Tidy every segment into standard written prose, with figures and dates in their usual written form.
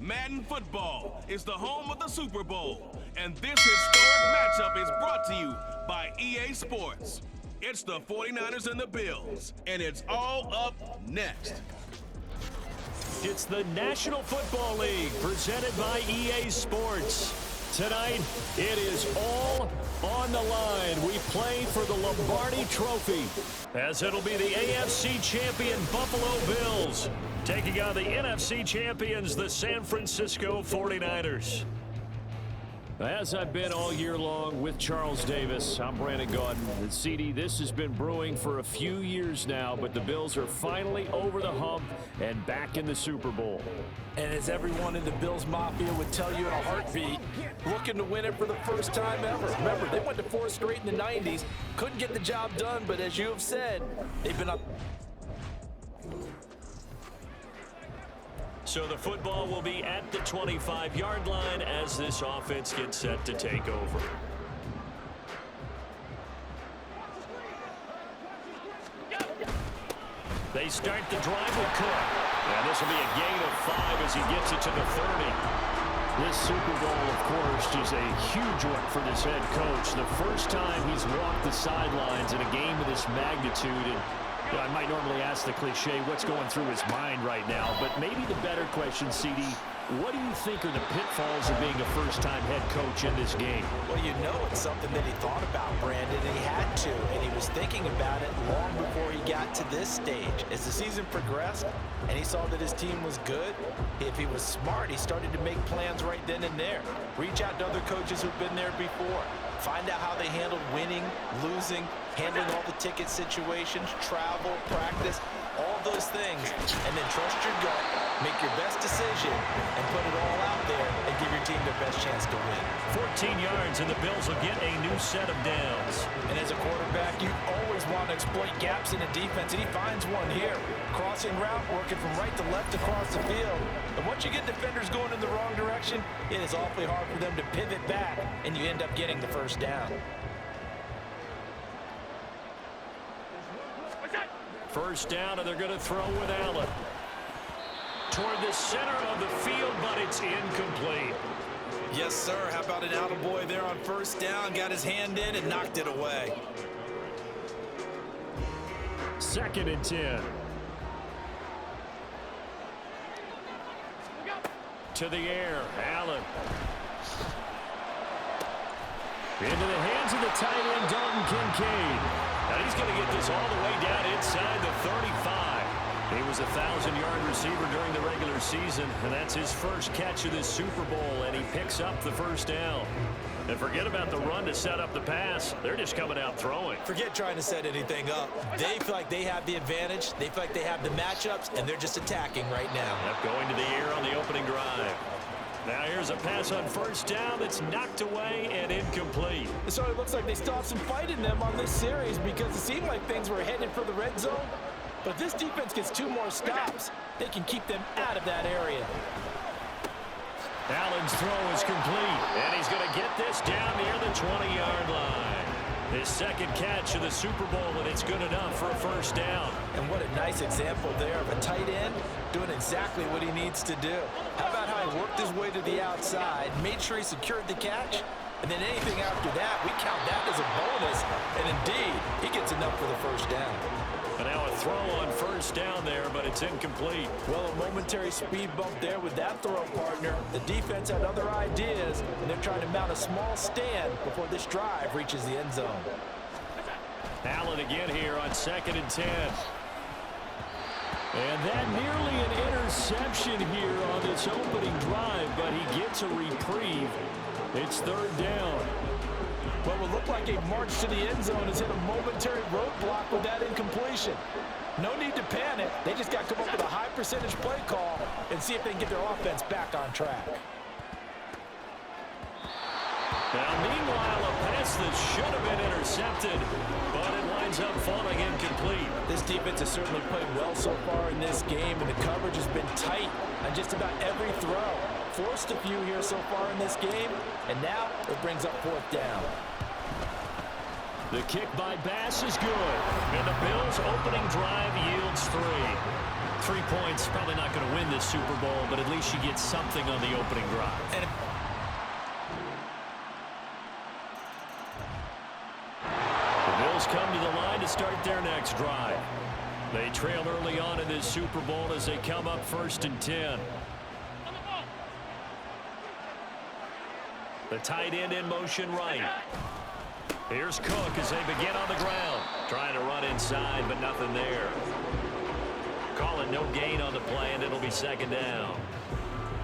Madden Football is the home of the Super Bowl, and this historic matchup is brought to you by EA Sports. It's the 49ers and the Bills, and it's all up next. It's the National Football League presented by EA Sports. Tonight, it is all on the line. We play for the Lombardi Trophy, as it'll be the AFC champion Buffalo Bills taking on the NFC champions, the San Francisco 49ers. As I've been all year long with Charles Davis, I'm Brandon Gaudin. And CD, this has been brewing for a few years now, but the Bills are finally over the hump and back in the Super Bowl. And as everyone in the Bills Mafia would tell you in a heartbeat, looking to win it for the first time ever. Remember, they went to 4 straight in the 90s, couldn't get the job done, but as you have said, they've been up. So the football will be at the 25-yard line as this offense gets set to take over. They start the drive with Cook. And this will be a gain of 5 as he gets it to the 30. This Super Bowl, of course, is a huge one for this head coach. The first time he's walked the sidelines in a game of this magnitude. And I might normally ask the cliche, what's going through his mind right now? But maybe the better question, CD, what do you think are the pitfalls of being a first-time head coach in this game? Well, you know it's something that he thought about, Brandon, and he had to. And he was thinking about it long before he got to this stage. As the season progressed and he saw that his team was good, if he was smart, he started to make plans right then and there. Reach out to other coaches who've been there before. Find out how they handled winning, losing, handling all the ticket situations, travel, practice, all those things, and then trust your gut, make your best decision, and put it all out there and give your team their best chance to win. 14 yards, and the Bills will get a new set of downs. And as a quarterback, you always want to exploit gaps in the defense, and he finds one here. Crossing route, working from right to left across the field. And once you get defenders going in the wrong direction, it is awfully hard for them to pivot back, and you end up getting the first down. First down, and they're going to throw with Allen. Toward the center of the field, but it's incomplete. Yes, sir. How about an attaboy there on first down? Got his hand in and knocked it away. 2nd and 10. To the air, Allen. Into the hands of the tight end, Dalton Kincaid. And he's going to get this all the way down inside the 35. He was a 1,000-yard receiver during the regular season, and that's his first catch of this Super Bowl, and he picks up the first down. And forget about the run to set up the pass. They're just coming out throwing. Forget trying to set anything up. They feel like they have the advantage. They feel like they have the matchups, and they're just attacking right now. Yep, going to the air on the opening drive. Now here's a pass on first down that's knocked away and incomplete. It sort of looks like they still have some fight in them on this series because it seemed like things were headed for the red zone. But if this defense gets 2 more stops, they can keep them out of that area. Allen's throw is complete, and he's going to get this down near the 20-yard line. His second catch of the Super Bowl, and it's good enough for a first down. And what a nice example there of a tight end doing exactly what he needs to do. How about how he worked his way to the outside, made sure he secured the catch, and then anything after that, we count that as a bonus. And indeed, he gets enough for the first down. And now a throw on first down there, but it's incomplete. Well, a momentary speed bump there with that throw, partner. The defense had other ideas, and they're trying to mount a small stand before this drive reaches the end zone. Allen again here on 2nd and 10. And that nearly an interception here on this opening drive, but he gets a reprieve. It's 3rd down. What will look like a march to the end zone has hit a momentary roadblock with that incompletion. No need to panic. They just got to come up with a high percentage play call and see if they can get their offense back on track. Now, meanwhile, a pass that should have been intercepted, but it winds up falling incomplete. This defense has certainly played well so far in this game, and the coverage has been tight on just about every throw. Forced a few here so far in this game, and now it brings up 4th down. The kick by Bass is good, and the Bills' opening drive yields 3. 3 points, probably not going to win this Super Bowl, but at least you get something on the opening drive. The Bills come to the line to start their next drive. They trail early on in this Super Bowl as they come up 1st and 10. The tight end in motion right. Here's Cook as they begin on the ground. Trying to run inside, but nothing there. Call it no gain on the play, and it'll be 2nd down.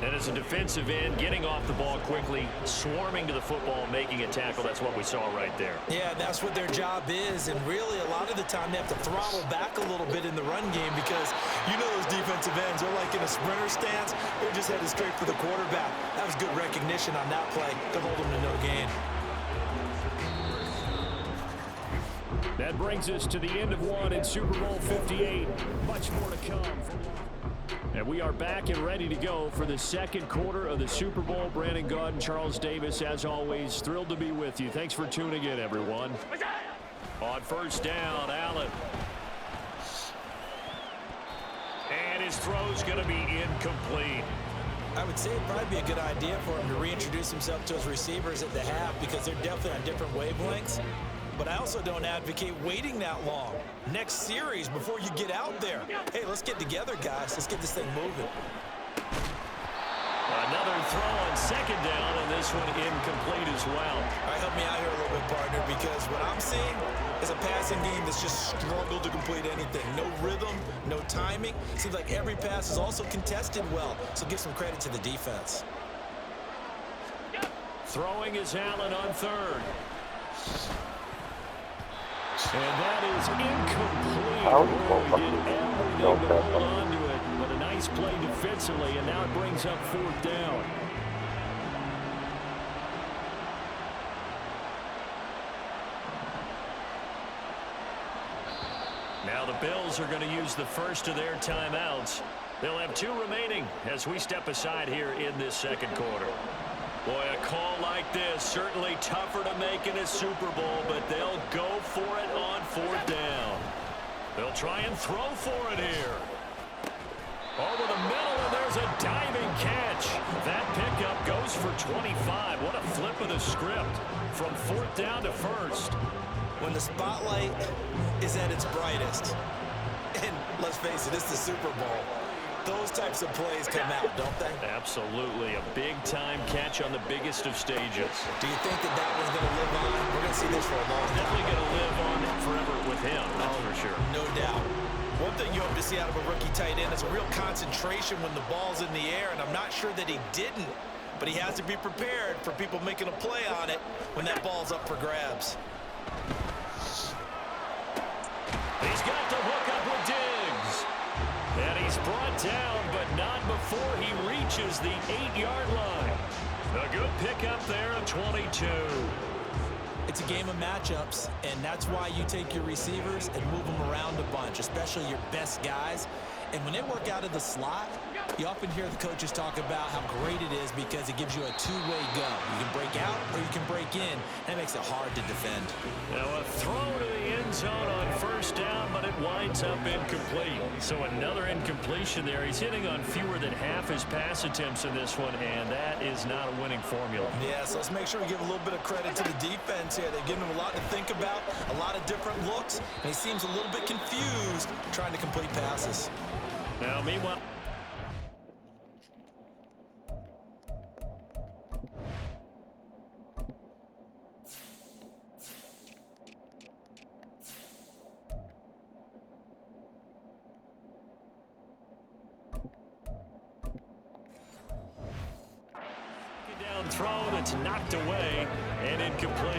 And as a defensive end, getting off the ball quickly, swarming to the football, making a tackle, that's what we saw right there. Yeah, that's what their job is, and really a lot of the time they have to throttle back a little bit in the run game because you know those defensive ends are like in a sprinter stance. They're just headed straight for the quarterback. That was good recognition on that play to hold them to no gain. That brings us to the end of one in Super Bowl 58. Much more to come. And we are back and ready to go for the 2nd quarter of the Super Bowl. Brandon Gaudin, Charles Davis, as always, thrilled to be with you. Thanks for tuning in, everyone. On 1st down, Allen. And his throw's going to be incomplete. I would say it'd probably be a good idea for him to reintroduce himself to his receivers at the half because they're definitely on different wavelengths. But I also don't advocate waiting that long. Next series before you get out there. Hey, let's get together, guys. Let's get this thing moving. Another throw on 2nd down, and this one incomplete as well. All right, help me out here a little bit, partner, because what I'm seeing is a passing game that's just struggled to complete anything. No rhythm, no timing. Seems like every pass is also contested well, so give some credit to the defense. Throwing is Allen on 3rd. And that is incomplete. He did everything to hold on to it, but a nice play defensively, and now it brings up 4th down. Now the Bills are going to use the first of their timeouts. They'll have 2 remaining as we step aside here in this 2nd quarter. Boy, a call like this, certainly tougher to make in a Super Bowl, but they'll go for it on 4th down. They'll try and throw for it here. Over the middle, and there's a diving catch. That pickup goes for 25. What a flip of the script from 4th down to 1st. When the spotlight is at its brightest, and let's face it, it's the Super Bowl, those types of plays come out, don't they? Absolutely. A big-time catch on the biggest of stages. Do you think that one's going to live on? We're going to see this for a long time. Definitely going to live on forever with him, that's for sure. No doubt. One thing you hope to see out of a rookie tight end is a real concentration when the ball's in the air, and I'm not sure that he didn't, but he has to be prepared for people making a play on it when that ball's up for grabs. He's got the hook up with Diggs. And he's brought down, but not before he reaches the 8-yard line. A good pickup there of 22. It's a game of matchups, and that's why you take your receivers and move them around a bunch, especially your best guys. And when they work out of the slot, you often hear the coaches talk about how great it is because it gives you a two-way go. You can break out or you can break in. That makes it hard to defend. Now a throw to the end zone on 1st down, but it winds up incomplete. So another incompletion there. He's hitting on fewer than half his pass attempts in this one, and that is not a winning formula. Yeah, so let's make sure we give a little bit of credit to the defense here. They've given him a lot to think about, a lot of different looks, and he seems a little bit confused trying to complete passes. Now, meanwhile, down throw that's knocked away and incomplete.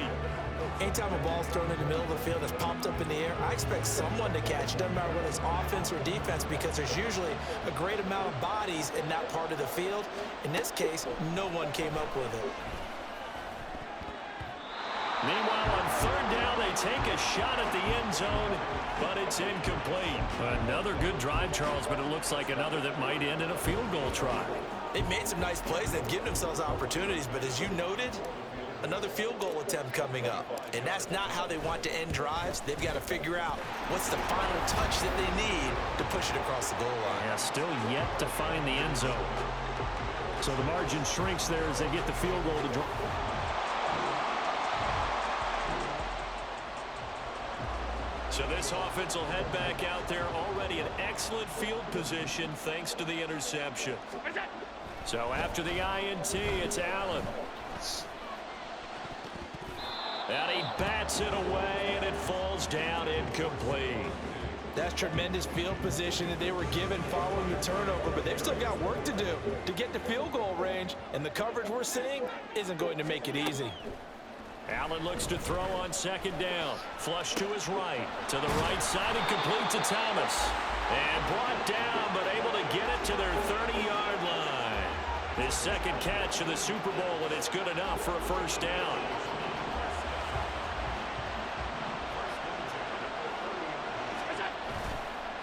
Anytime a ball's thrown in the middle of the field that's popped up in the air, I expect someone to catch. Doesn't matter whether it's offense or defense because there's usually a great amount of bodies in that part of the field. In this case, no one came up with it. Meanwhile, on 3rd down, they take a shot at the end zone, but it's incomplete. Another good drive, Charles, but it looks like another that might end in a field goal try. They've made some nice plays. They've given themselves opportunities, but as you noted, Another field goal attempt coming up. And that's not how they want to end drives. They've got to figure out what's the final touch that they need to push it across the goal line. Yeah, still yet to find the end zone. So the margin shrinks there as they get the field goal to draw. So this offense will head back out there, already in excellent field position thanks to the interception. So after the INT, it's Allen. And he bats it away, and it falls down incomplete. That's tremendous field position that they were given following the turnover, but they've still got work to do to get to field goal range, and the coverage we're seeing isn't going to make it easy. Allen looks to throw on second down. Flush to his right. To the right side and complete to Thomas. And brought down, but able to get it to their 30-yard line. His second catch of the Super Bowl, and it's good enough for a first down.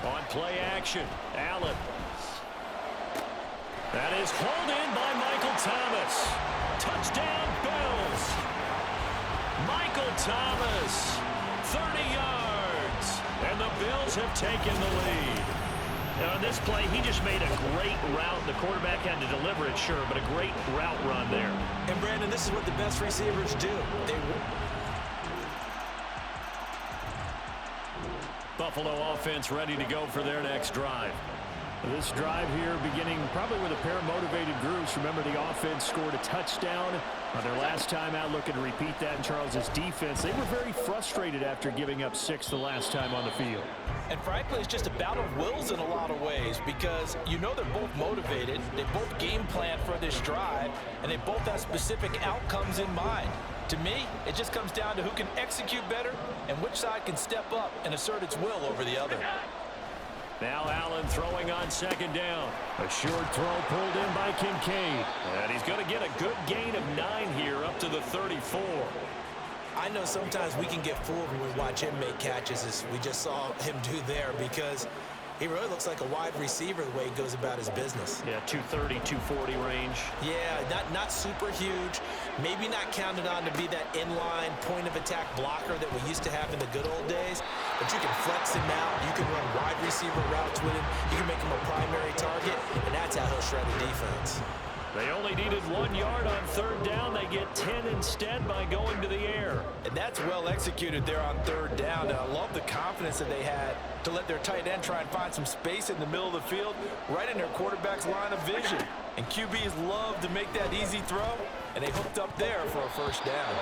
On play action, Allen. That is hauled in by Michael Thomas. Touchdown, Bills. Michael Thomas, 30 yards, and the Bills have taken the lead. Now on this play, he just made a great route. The quarterback had to deliver it, sure, but a great route run there. And Brandon, this is what the best receivers do. Buffalo offense ready to go for their next drive. This drive here beginning probably with a pair of motivated groups. Remember, the offense scored a touchdown on their last time out. Looking to repeat that in Charles's defense. They were very frustrated after giving up 6 the last time on the field. And frankly, it's just a battle of wills in a lot of ways because you know they're both motivated. They both game plan for this drive, and they both have specific outcomes in mind. To me, it just comes down to who can execute better and which side can step up and assert its will over the other. Now Allen throwing on second down. A short throw pulled in by Kincaid. And he's going to get a good gain of 9 here up to the 34. I know sometimes we can get fooled when we watch him make catches, as we just saw him do there, because he really looks like a wide receiver the way he goes about his business. Yeah, 230, 240 range. Yeah, not super huge. Maybe not counted on to be that inline point-of-attack blocker that we used to have in the good old days. But you can flex him out. You can run wide receiver routes with him. You can make him a primary target, and that's how he'll shred the defense. They only needed 1 yard on third down. They get 10 instead by going to the air. And that's well executed there on third down. And I love the confidence that they had to let their tight end try and find some space in the middle of the field, right in their quarterback's line of vision. And QBs love to make that easy throw, and they hooked up there for a first down.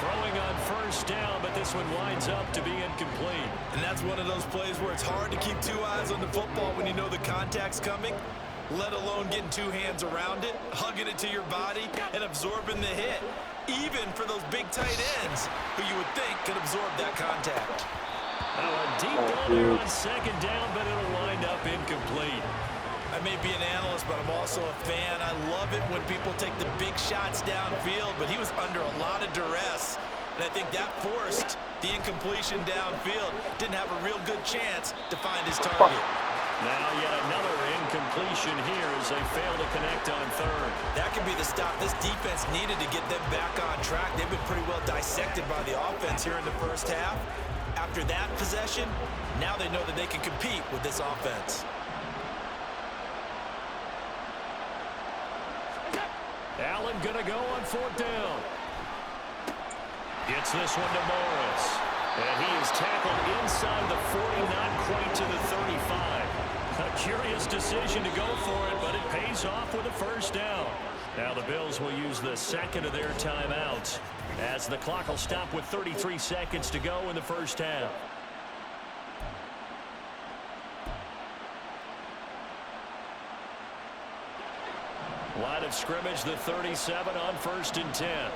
Throwing on first down, but this one winds up to be incomplete. And that's one of those plays where it's hard to keep 2 eyes on the football when you know the contact's coming, let alone getting 2 hands around it, hugging it to your body, and absorbing the hit, even for those big tight ends who you would think could absorb that contact. Now a deep ball there on second down, but it'll wind up incomplete. I may be an analyst, but I'm also a fan. I love it when people take the big shots downfield, but he was under a lot of duress, and I think that forced the incompletion downfield. Didn't have a real good chance to find his target. Now yet another incompletion here as they fail to connect on third. That could be the stop this defense needed to get them back on track. They've been pretty well dissected by the offense here in the first half. After that possession, now they know that they can compete with this offense. Allen gonna go on fourth down. Gets this one to Morris. And he is tackled inside the 40, not quite to the 35. A curious decision to go for it, but it pays off with a first down. Now the Bills will use the second of their timeouts as the clock will stop with 33 seconds to go in the first half. Line of scrimmage, the 37 on 1st and 10.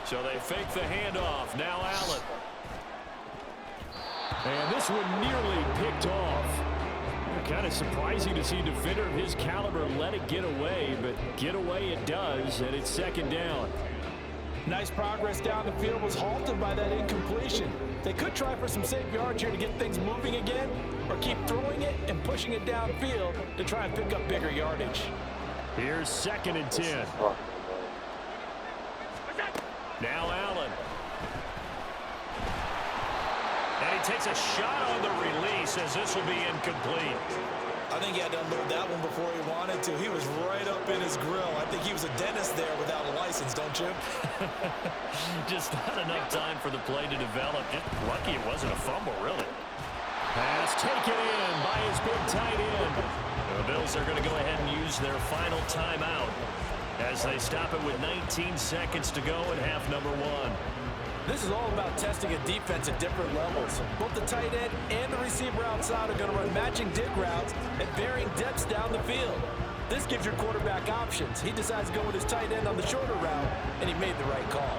So they fake the handoff. Now Allen. And this one nearly picked off. Kind of surprising to see a defender of his caliber let it get away, but get away it does, and it's second down. Nice progress down the field was halted by that incompletion. They could try for some safe yards here to get things moving again, or keep throwing it and pushing it downfield to try and pick up bigger yardage. Here's 2nd and 10. Now Allen. And he takes a shot on the release as this will be incomplete. I think he had to unload that one before he wanted to. He was right up in his grill. I think he was a dentist there without a license, don't you? Just not enough time for the play to develop. Just lucky it wasn't a fumble, really. Pass taken in by his big tight end. The Bills are going to go ahead and use their final timeout as they stop it with 19 seconds to go in half number 1. This is all about testing a defense at different levels. Both the tight end and the receiver outside are going to run matching dig routes at varying depths down the field. This gives your quarterback options. He decides to go with his tight end on the shorter route, and he made the right call.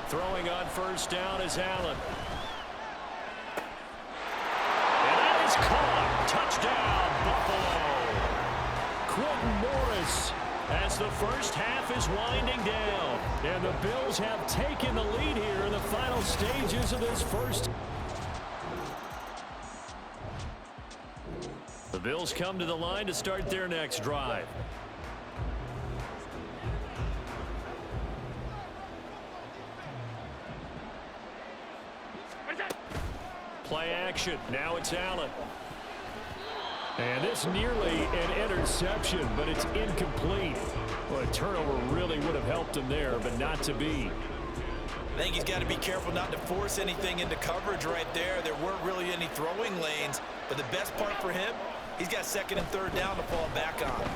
Throwing on 1st down is Allen. And that is caught. Touchdown, Buffalo. Quentin Morris as the first half is winding down. And the Bills have taken the lead here in the final stages of this first. The Bills come to the line to start their next drive. Play action. Now it's Allen. And this nearly an interception, but it's incomplete. Well, a turnover really would have helped him there, but not to be. I think he's got to be careful not to force anything into coverage right there. There weren't really any throwing lanes, but the best part for him, he's got 2nd and 3rd down to fall back on.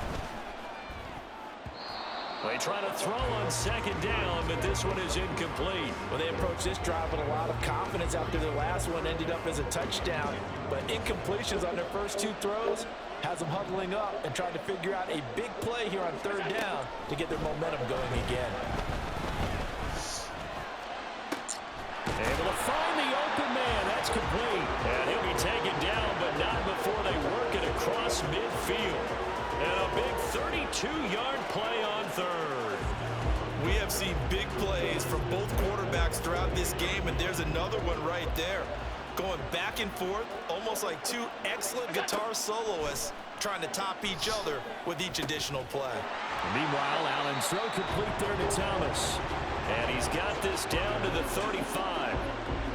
They try to throw on 2nd down, but this one is incomplete. Well, they approached this drive with a lot of confidence after their last one ended up as a touchdown. But incompletions on their first 2 throws has them huddling up and trying to figure out a big play here on 3rd down to get their momentum going again. Able to find the open man. That's complete. And he'll be taken down, but not before they work it across midfield. And a big 32-yard play on 3rd. We have seen big plays from both quarterbacks throughout this game, and there's another one right there. Going back and forth, almost like 2 excellent guitar soloists trying to top each other with each additional play. Meanwhile, Allen's throw complete there to Thomas. And he's got this down to the 35.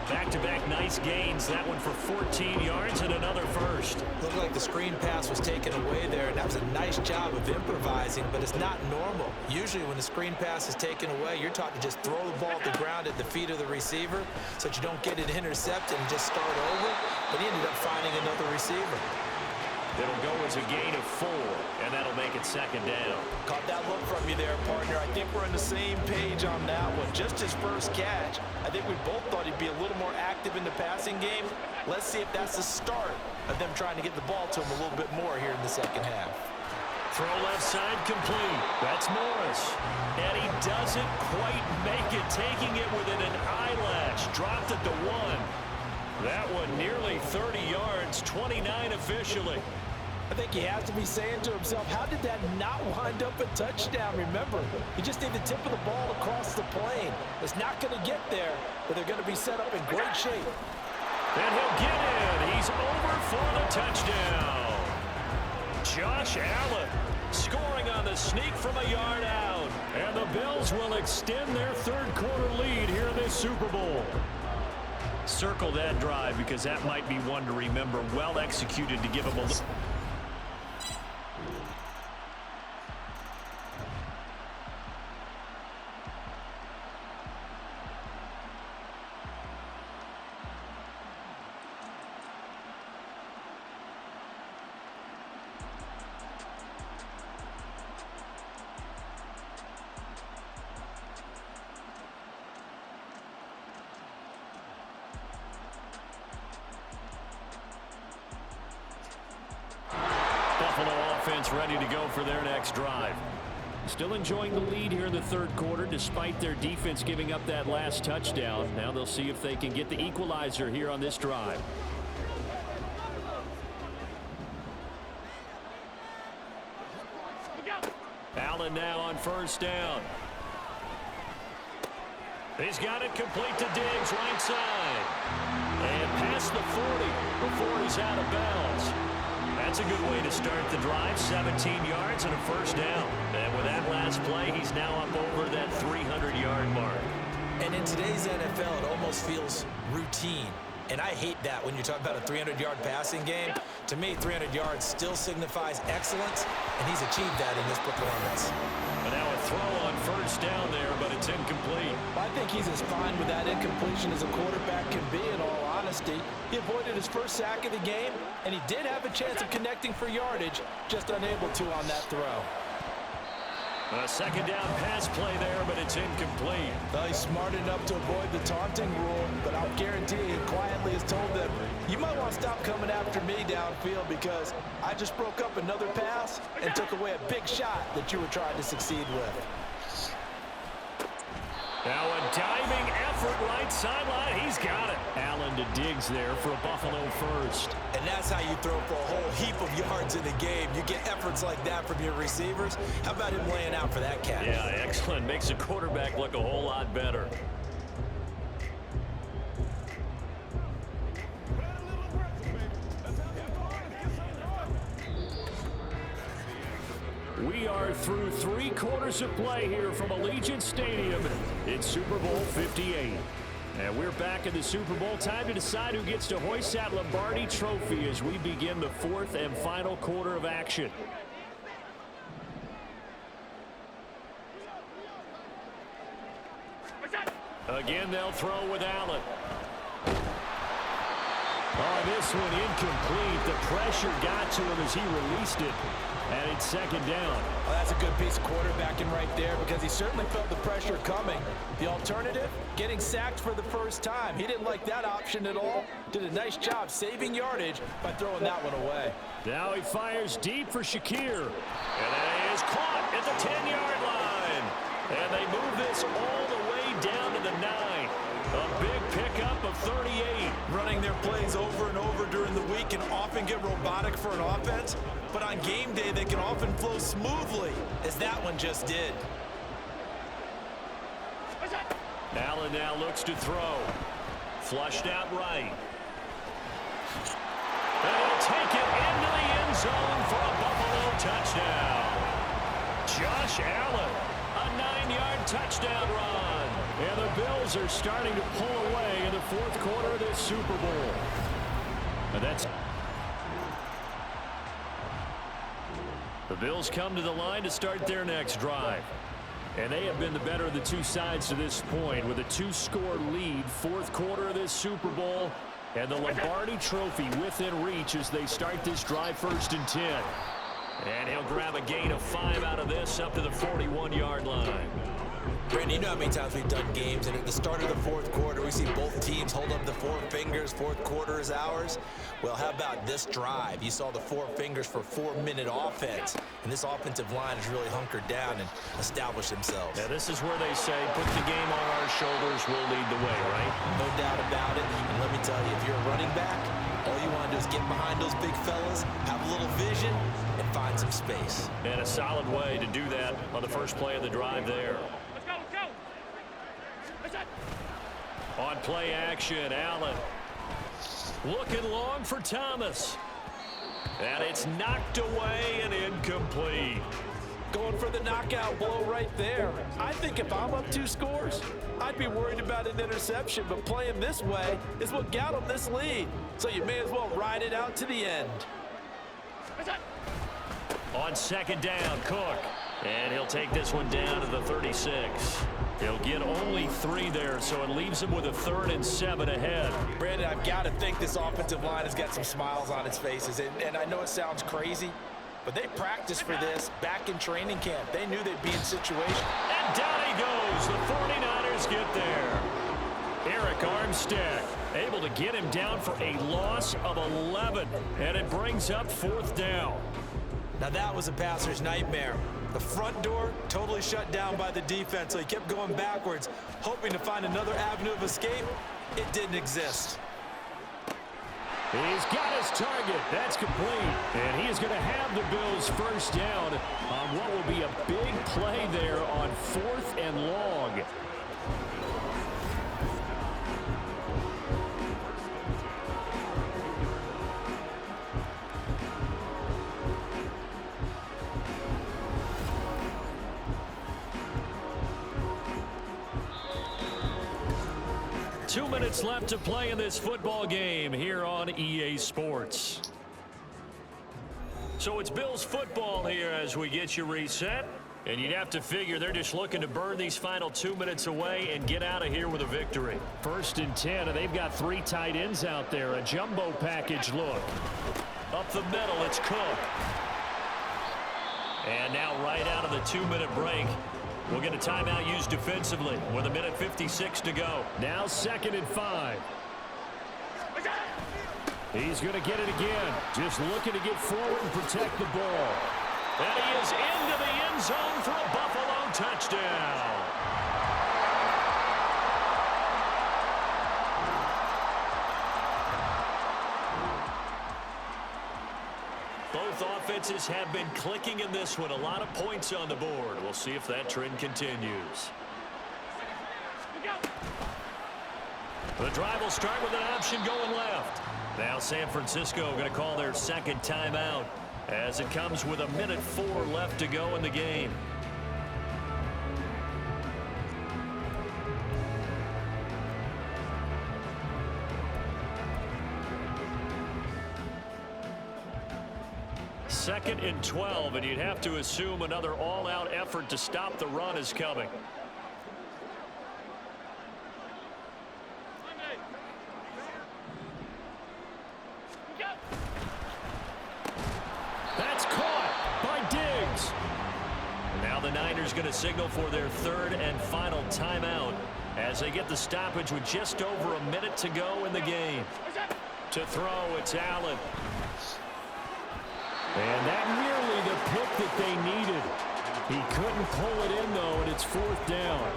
Back-to-back nice gains. That one for 14 yards and another first. Looked like the screen pass was taken away there, and that was a nice job of improvising, but it's not normal. Usually when the screen pass is taken away, you're taught to just throw the ball at the ground at the feet of the receiver so that you don't get it intercepted and just start over, but he ended up finding another receiver. It'll go as a gain of 4, and that'll make it 2nd down. Caught that look from you there, partner. I think we're on the same page on that one. Just his first catch. I think we both thought he'd be a little more active in the passing game. Let's see if that's the start of them trying to get the ball to him a little bit more here in the 2nd half. Throw left side complete. That's Morris. And he doesn't quite make it, taking it within an eyelash. Dropped it to 1. That one nearly 30 yards, 29 officially. I think he has to be saying to himself, how did that not wind up a touchdown? Remember, you just need the tip of the ball across the plane. It's not going to get there, but they're going to be set up in great shape. And he'll get in. He's over for the touchdown. Josh Allen scoring on the sneak from a yard out. And the Bills will extend their 3rd quarter lead here in this Super Bowl. Circle that drive because that might be one to remember. Well executed to give him a look. Offense ready to go for their next drive. Still enjoying the lead here in the 3rd quarter despite their defense giving up that last touchdown. Now they'll see if they can get the equalizer here on this drive. Allen now on 1st down. He's got it complete to Diggs right side. And past the 40 before he's out of bounds. That's a good way to start the drive. 17 yards and a first down. And with that last play, he's now up over that 300-yard mark. And in today's NFL, it almost feels routine. And I hate that when you talk about a 300-yard passing game. To me, 300 yards still signifies excellence, and he's achieved that in this performance. And now a throw on first down there, but it's incomplete. I think he's as fine with that incompletion as a quarterback can be, in all honesty. He avoided his first sack of the game, and he did have a chance of connecting for yardage, just unable to on that throw. A second down pass play there, but it's incomplete. Well, he's smart enough to avoid the taunting rule, but I'll guarantee he quietly has told them, you might want to stop coming after me downfield because I just broke up another pass and took away a big shot that you were trying to succeed with. Now a diving effort right sideline. He's got it. Allen to Diggs there for a Buffalo first. And that's how you throw for a whole heap of yards in the game. You get efforts like that from your receivers. How about him laying out for that catch? Yeah, excellent. Makes the quarterback look a whole lot better. We are through 3 quarters of play here from Allegiant Stadium. It's Super Bowl 58. And we're back in the Super Bowl. Time to decide who gets to hoist that Lombardi trophy as we begin the 4th and final quarter of action. Again, they'll throw with Allen. Oh, this one incomplete. The pressure got to him as he released it. And it's second down. Well, that's a good piece of quarterbacking right there because he certainly felt the pressure coming. The alternative, getting sacked for the first time. He didn't like that option at all. Did a nice job saving yardage by throwing that one away. Now he fires deep for Shakir. And that is caught at the 10-yard line. And they move this all the way down to the 9. A big pickup of 38. Running their plays over and over during the week can often get robotic for an offense, but on game day they can often flow smoothly, as that one just did. Allen now looks to throw. Flushed out right. And he'll take it into the end zone for a Buffalo touchdown. Josh Allen, a 9-yard touchdown run. And the Bills are starting to pull away in the 4th quarter of this Super Bowl. And that's... The Bills come to the line to start their next drive. And they have been the better of the two sides to this point with a 2-score lead. 4th quarter of this Super Bowl. And the Lombardi trophy within reach as they start this drive 1st and 10. And he'll grab a gain of 5 out of this up to the 41-yard line. Brandon, you know how many times we've done games, and at the start of the 4th quarter, we see both teams hold up the 4 fingers. 4th quarter is ours. Well, how about this drive? You saw the 4 fingers for 4-minute offense, and this offensive line has really hunkered down and established themselves. Yeah, this is where they say, put the game on our shoulders, we'll lead the way, right? No doubt about it. And let me tell you, if you're a running back, all you want to do is get behind those big fellas, have a little vision, and find some space. And a solid way to do that on the first play of the drive there. On play action, Allen looking long for Thomas. And it's knocked away and incomplete. Going for the knockout blow right there. I think if I'm up 2 scores, I'd be worried about an interception, but playing this way is what got him this lead. So you may as well ride it out to the end. On second down, Cook. And he'll take this one down to the 36. He'll get only 3 there, so it leaves him with a 3rd and 7 ahead. Brandon, I've got to think this offensive line has got some smiles on its faces. And I know it sounds crazy, but they practiced for this back in training camp. They knew they'd be in situation. And down he goes. The 49ers get there. Eric Armstead able to get him down for a loss of 11. And it brings up 4th down. Now that was a passer's nightmare. The front door totally shut down by the defense, so he kept going backwards, hoping to find another avenue of escape. It didn't exist. He's got his target. That's complete. And he is going to have the Bills first down on what will be a big play there on 4th and long. 2 minutes left to play in this football game here on EA Sports. So it's Bills football here as we get you reset. And you'd have to figure they're just looking to burn these final 2 minutes away and get out of here with a victory. 1st and 10, and they've got 3 tight ends out there. A jumbo package look. Up the middle, it's Cook. And now right out of the 2-minute break, we'll get a timeout used defensively with 1:56 to go. Now 2nd and 5. He's going to get it again. Just looking to get forward and protect the ball. And he is into the end zone for a Buffalo touchdown. Both offenses have been clicking in this one. A lot of points on the board. We'll see if that trend continues. The drive will start with an option going left. Now San Francisco going to call their 2nd timeout as it comes with 1:04 left to go in the game. Second and 12, and you'd have to assume another all-out effort to stop the run is coming. That's caught by Diggs. Now the Niners going to signal for their 3rd and final timeout as they get the stoppage with just over a minute to go in the game. To throw, it's Allen. And that nearly the pick that they needed. He couldn't pull it in, though, and it's 4th down.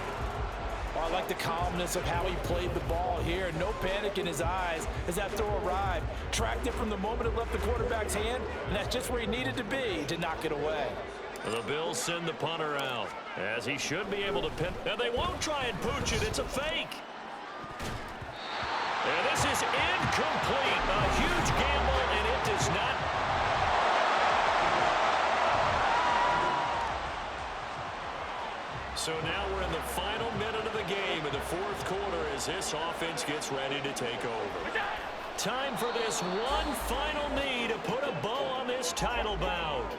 I like the calmness of how he played the ball here. No panic in his eyes as that throw arrived. Tracked it from the moment it left the quarterback's hand, and that's just where he needed to be to knock it away. The Bills send the punter out, as he should be able to pin. And they won't try and pooch it. It's a fake. And this is incomplete. A huge gamble, and it does not. So now we're in the final minute of the game in the 4th quarter as this offense gets ready to take over. Time for this one final knee to put a bow on this title bout.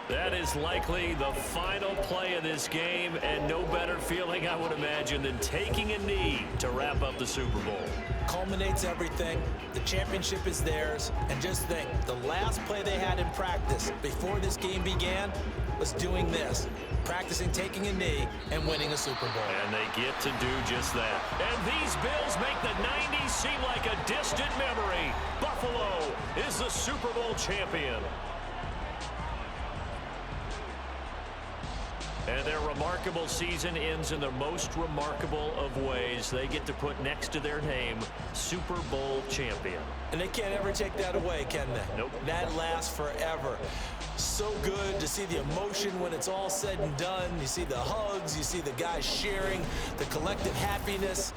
That is likely the final play of this game, and no better feeling, I would imagine, than taking a knee to wrap up the Super Bowl. Culminates everything. The championship is theirs. And just think, the last play they had in practice before this game began was doing this. Practicing taking a knee and winning a Super Bowl. And they get to do just that. And these Bills make the 90s seem like a distant memory. Buffalo is the Super Bowl champion. And their remarkable season ends in the most remarkable of ways. They get to put next to their name, Super Bowl champion. And they can't ever take that away, can they? Nope. That lasts forever. So good to see the emotion when it's all said and done. You see the hugs, you see the guys sharing, the collective happiness.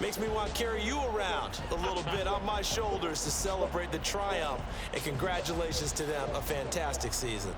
Makes me want to carry you around a little bit on my shoulders to celebrate the triumph. And congratulations to them, a fantastic season.